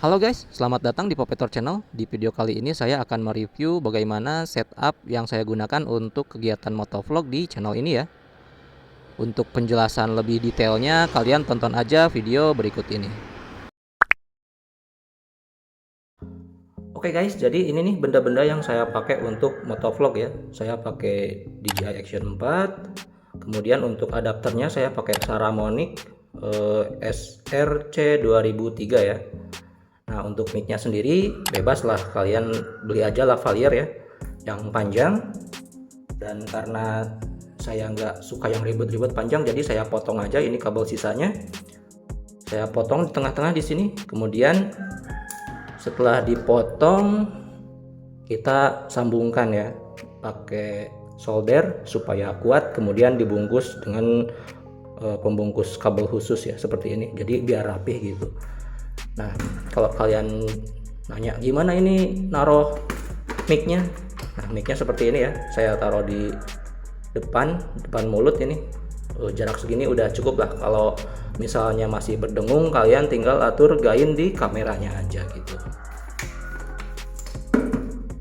Halo guys, selamat datang di Popetor Channel. Di video kali ini saya akan mereview bagaimana setup yang saya gunakan untuk kegiatan motovlog di channel ini ya. Untuk penjelasan lebih detailnya, kalian tonton aja video berikut ini. Oke guys, jadi ini nih benda-benda yang saya pakai untuk motovlog ya. Saya pakai DJI Action 4. Kemudian untuk adapternya saya pakai Saramonic SRC 2003 ya. Nah, untuk micnya sendiri bebas lah, kalian beli aja lavalier ya yang panjang. Dan karena saya nggak suka yang ribet-ribet panjang, jadi saya potong aja ini kabel sisanya. Saya potong di tengah-tengah di sini. Kemudian setelah dipotong kita sambungkan ya pakai solder supaya kuat. Kemudian dibungkus dengan pembungkus kabel khusus ya seperti ini. Jadi biar rapih gitu. Nah, kalau kalian nanya gimana ini naruh micnya, nah micnya seperti ini ya. Saya taruh di depan mulut ini. Jarak segini udah cukup lah. Kalau misalnya masih berdengung, kalian tinggal atur gain di kameranya aja gitu.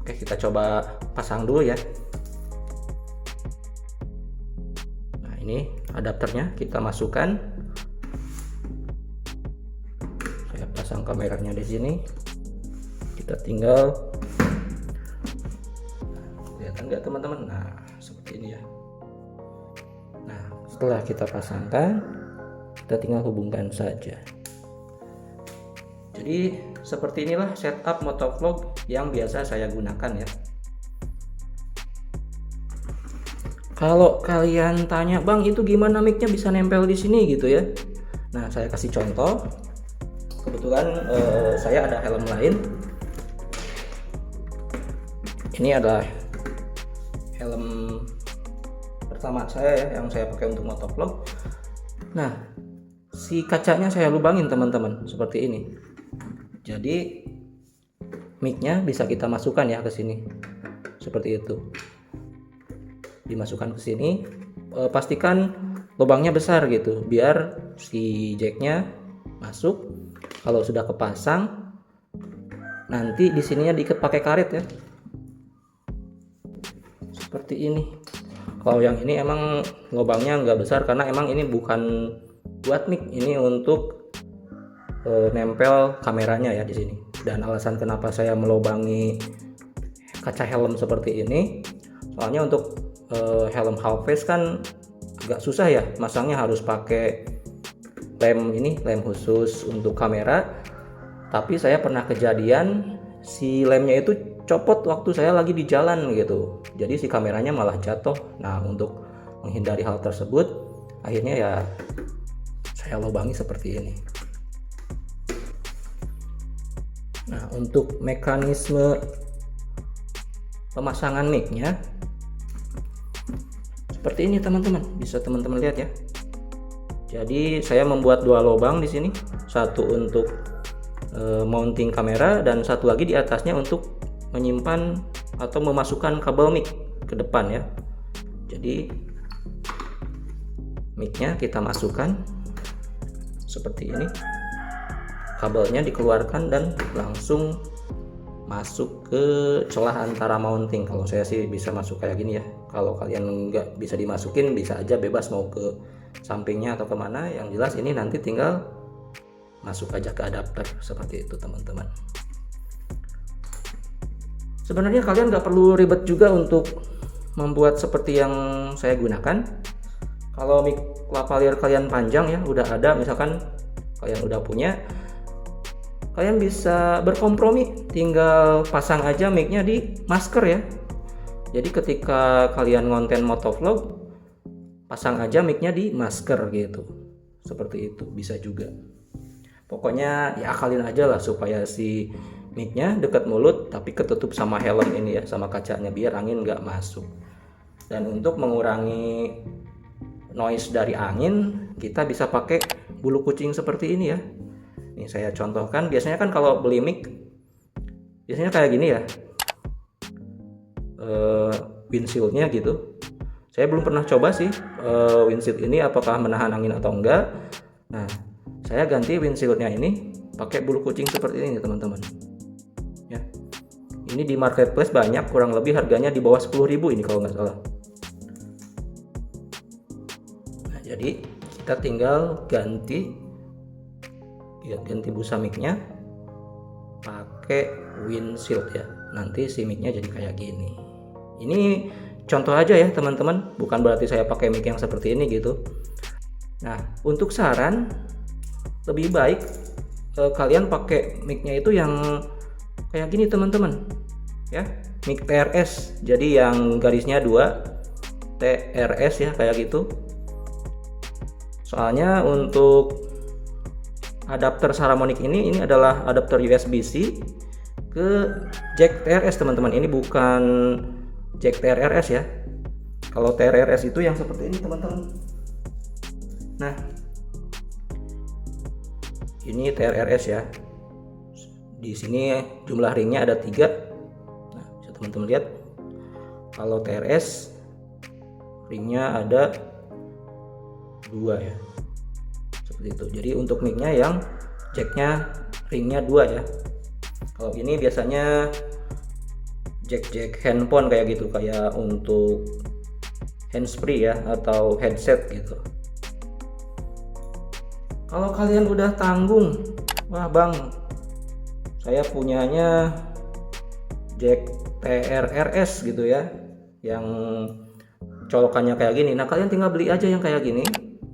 Oke, kita coba pasang dulu ya. Nah, ini adapternya kita masukkan. Pasang kameranya di sini, kita tinggal, kelihatan nggak teman-teman? Nah seperti ini ya. Nah setelah kita pasangkan, kita tinggal hubungkan saja. Jadi seperti inilah setup motovlog yang biasa saya gunakan ya. Kalau kalian tanya, bang itu gimana micnya bisa nempel di sini gitu ya. Nah saya kasih contoh. Kebetulan saya ada helm lain. Ini adalah helm pertama saya ya, yang saya pakai untuk motovlog. Nah, si kacanya saya lubangin teman-teman seperti ini. Jadi micnya bisa kita masukkan ya ke sini. Seperti itu. Dimasukkan ke sini. Pastikan lubangnya besar gitu, biar si jacknya masuk. Kalau sudah kepasang, nanti di sininya diikat pakai karet ya, seperti ini. Kalau yang ini emang lubangnya nggak besar karena emang ini bukan buat mic, ini untuk nempel kameranya ya di sini. Dan alasan kenapa saya melubangi kaca helm seperti ini, soalnya untuk helm half face kan agak susah ya, masangnya harus pakai lem khusus untuk kamera. Tapi saya pernah kejadian si lemnya itu copot waktu saya lagi di jalan gitu, jadi si kameranya malah jatuh. Nah, untuk menghindari hal tersebut, akhirnya ya saya lubangi seperti ini. Nah, untuk mekanisme pemasangan micnya seperti ini teman-teman, bisa teman-teman lihat ya. Jadi saya membuat dua lubang di sini, satu untuk mounting kamera dan satu lagi di atasnya untuk menyimpan atau memasukkan kabel mic ke depan ya. Jadi micnya kita masukkan seperti ini, kabelnya dikeluarkan dan langsung masuk ke celah antara mounting. Kalau saya sih bisa masuk kayak gini ya. Kalau kalian nggak bisa dimasukin, bisa aja bebas mau ke sampingnya atau kemana. Yang jelas ini nanti tinggal masuk aja ke adapter seperti itu teman-teman. Sebenarnya kalian nggak perlu ribet juga untuk membuat seperti yang saya gunakan. Kalau mic lavalier kalian panjang ya, udah ada, misalkan kalian udah punya, kalian bisa berkompromi, tinggal pasang aja micnya di masker ya. Jadi ketika kalian ngonten motovlog, pasang aja micnya di masker gitu, seperti itu bisa juga. Pokoknya ya akalin aja lah supaya si micnya dekat mulut tapi ketutup sama helm ini ya, sama kacanya, biar angin nggak masuk. Dan untuk mengurangi noise dari angin, kita bisa pakai bulu kucing seperti ini ya. Ini saya contohkan. Biasanya kan kalau beli mic biasanya kayak gini ya, windshieldnya gitu. Saya belum pernah coba sih windshield ini apakah menahan angin atau enggak. Nah, saya ganti windshieldnya ini pakai bulu kucing seperti ini teman-teman ya. Ini di marketplace banyak, kurang lebih harganya di bawah 10.000 ini kalau nggak salah. Nah, jadi kita tinggal ganti busa micnya pakai windshield ya. Nanti si micnya jadi kayak gini. Ini contoh aja ya teman-teman, bukan berarti saya pakai mic yang seperti ini gitu. Nah, untuk saran lebih baik kalian pakai micnya itu yang kayak gini teman-teman ya, mic TRS. Jadi yang garisnya 2 TRS ya, kayak gitu. Soalnya untuk adapter Saramonic ini adalah adapter USB-C ke jack TRS teman-teman. Ini bukan jack TRRS ya. Kalau TRRS itu yang seperti ini teman-teman. Nah, ini TRRS ya. Di sini jumlah ringnya ada 3. Nah, bisa teman-teman lihat. Kalau TRS ringnya ada 2 ya. Seperti itu. Jadi untuk micnya yang jacknya ringnya 2 ya. Kalau ini biasanya jack handphone kayak gitu, kayak untuk handsfree ya atau headset gitu. Kalau kalian udah tanggung, wah bang, saya punyanya jack TRRS gitu ya, yang colokannya kayak gini. Nah, kalian tinggal beli aja yang kayak gini,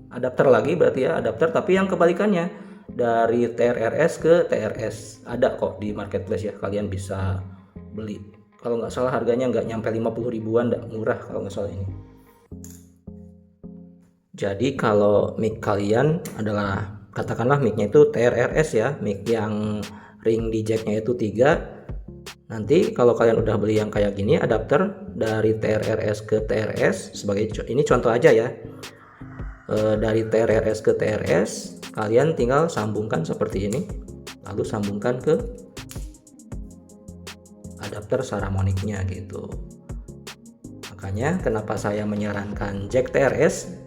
adapter lagi berarti ya, adapter tapi yang kebalikannya, dari TRRS ke TRS. Ada kok di marketplace ya, kalian bisa beli. Kalau nggak salah harganya nggak nyampe 50 ribuan, nggak murah kalau nggak salah ini. Jadi kalau mic kalian adalah, katakanlah micnya itu TRRS ya, mic yang ring di jacknya itu 3. Nanti kalau kalian udah beli yang kayak gini, adapter dari TRRS ke TRS, sebagai ini contoh aja ya, dari TRRS ke TRS kalian tinggal sambungkan seperti ini, lalu sambungkan ke adapter Saramonicnya gitu. Makanya kenapa saya menyarankan jack TRS,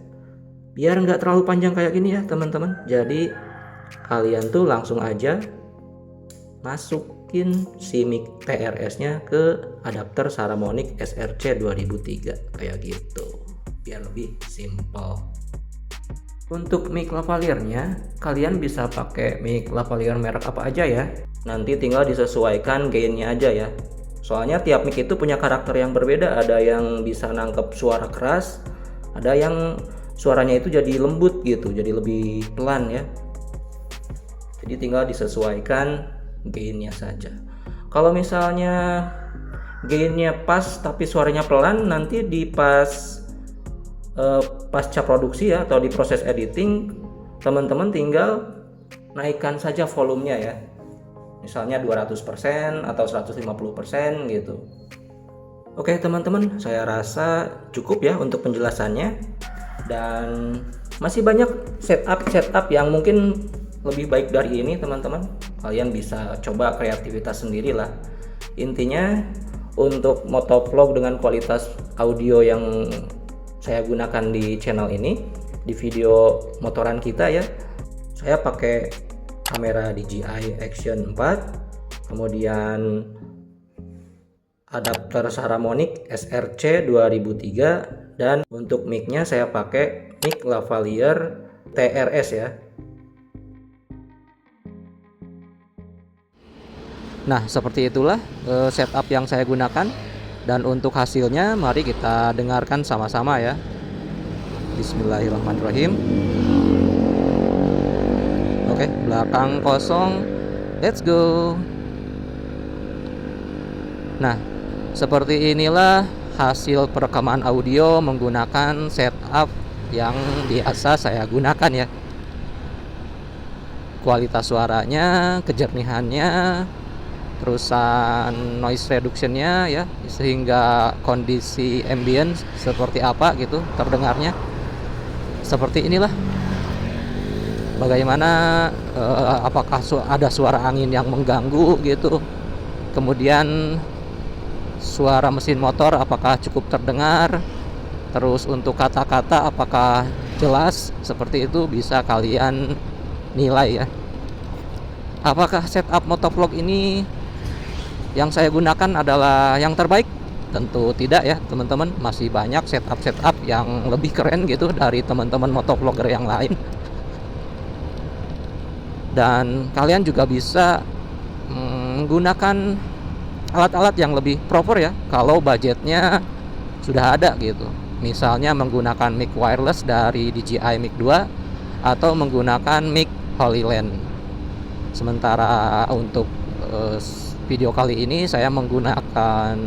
biar nggak terlalu panjang kayak gini ya teman-teman. Jadi kalian tuh langsung aja masukin si mic TRS-nya ke adapter Saramonic SRC 2003 kayak gitu, biar lebih simple. Untuk mic lavalier-nya kalian bisa pakai mic lavalier merek apa aja ya. Nanti tinggal disesuaikan gain-nya aja ya. Soalnya tiap mic itu punya karakter yang berbeda. Ada yang bisa nangkep suara keras, ada yang suaranya itu jadi lembut gitu, jadi lebih pelan ya. Jadi tinggal disesuaikan gain-nya saja. Kalau misalnya gain-nya pas tapi suaranya pelan, nanti di pasca produksi ya, atau di proses editing, teman-teman tinggal naikkan saja volumenya ya, misalnya 200% atau 150% gitu. Oke teman-teman, saya rasa cukup ya untuk penjelasannya, dan masih banyak setup yang mungkin lebih baik dari ini teman-teman. Kalian bisa coba kreativitas sendiri lah. Intinya untuk motovlog dengan kualitas audio yang saya gunakan di channel ini, di video motoran kita ya, saya pakai kamera DJI Action 4, kemudian adapter Saramonic SRC 2003, dan untuk micnya saya pakai mic lavalier TRS ya. Nah, seperti itulah setup yang saya gunakan. Dan untuk hasilnya mari kita dengarkan sama-sama ya. Bismillahirrahmanirrahim. Oke, belakang kosong. Let's go. Nah, seperti inilah hasil perekaman audio menggunakan setup yang biasa saya gunakan ya. Kualitas suaranya, kejernihannya, terusan noise reductionnya ya, sehingga kondisi ambient seperti apa gitu terdengarnya. Seperti inilah bagaimana, apakah ada suara angin yang mengganggu gitu, kemudian suara mesin motor apakah cukup terdengar, terus untuk kata-kata apakah jelas. Seperti itu bisa kalian nilai ya. Apakah setup motovlog ini yang saya gunakan adalah yang terbaik? Tentu tidak ya teman-teman, masih banyak setup yang lebih keren gitu dari teman-teman motovlogger yang lain. Dan kalian juga bisa menggunakan alat-alat yang lebih proper ya kalau budgetnya sudah ada gitu. Misalnya menggunakan mic wireless dari DJI Mic 2 atau menggunakan mic Holyland. Sementara untuk video kali ini saya menggunakan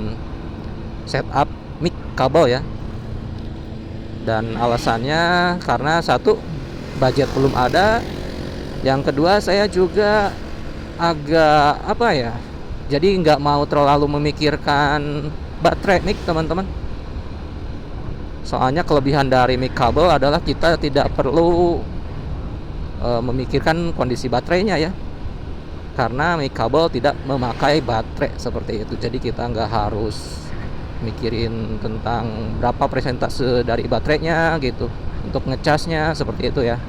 setup mic kabel ya. Dan alasannya karena satu, budget belum ada. Yang kedua, saya juga agak jadi nggak mau terlalu memikirkan baterai mic teman-teman. Soalnya kelebihan dari mic kabel adalah kita tidak perlu memikirkan kondisi baterainya ya, karena mic kabel tidak memakai baterai seperti itu. Jadi kita nggak harus mikirin tentang berapa persentase dari baterainya gitu untuk ngecasnya, seperti itu ya.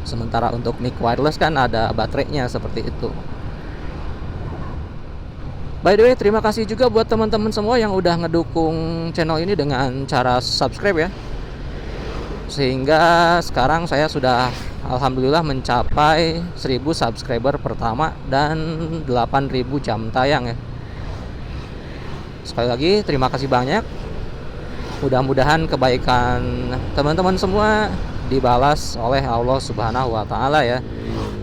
Sementara untuk mic wireless kan ada baterainya seperti itu. By the way, terima kasih juga buat teman-teman semua yang udah ngedukung channel ini dengan cara subscribe ya. Sehingga sekarang saya sudah alhamdulillah mencapai 1000 subscriber pertama dan 8000 jam tayang ya. Sekali lagi terima kasih banyak. Mudah-mudahan kebaikan teman-teman semua dibalas oleh Allah Subhanahu wa taala ya.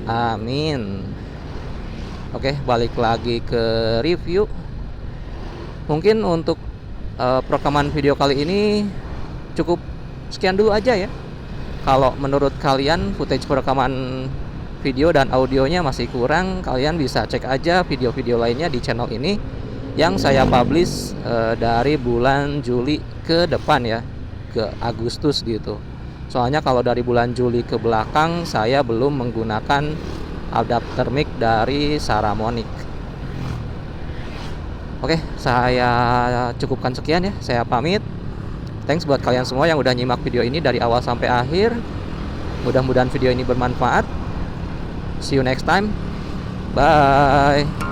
Amin. Oke, balik lagi ke review. Mungkin untuk perekaman video kali ini cukup sekian dulu aja ya. Kalau menurut kalian footage perekaman video dan audionya masih kurang, kalian bisa cek aja video-video lainnya di channel ini yang saya publish dari bulan Juli ke depan ya, ke Agustus gitu. Soalnya kalau dari bulan Juli ke belakang saya belum menggunakan adapter mic dari Saramonic. Oke, saya cukupkan sekian ya. Saya pamit. Thanks buat kalian semua yang udah nyimak video ini dari awal sampai akhir. Mudah-mudahan video ini bermanfaat. See you next time. Bye.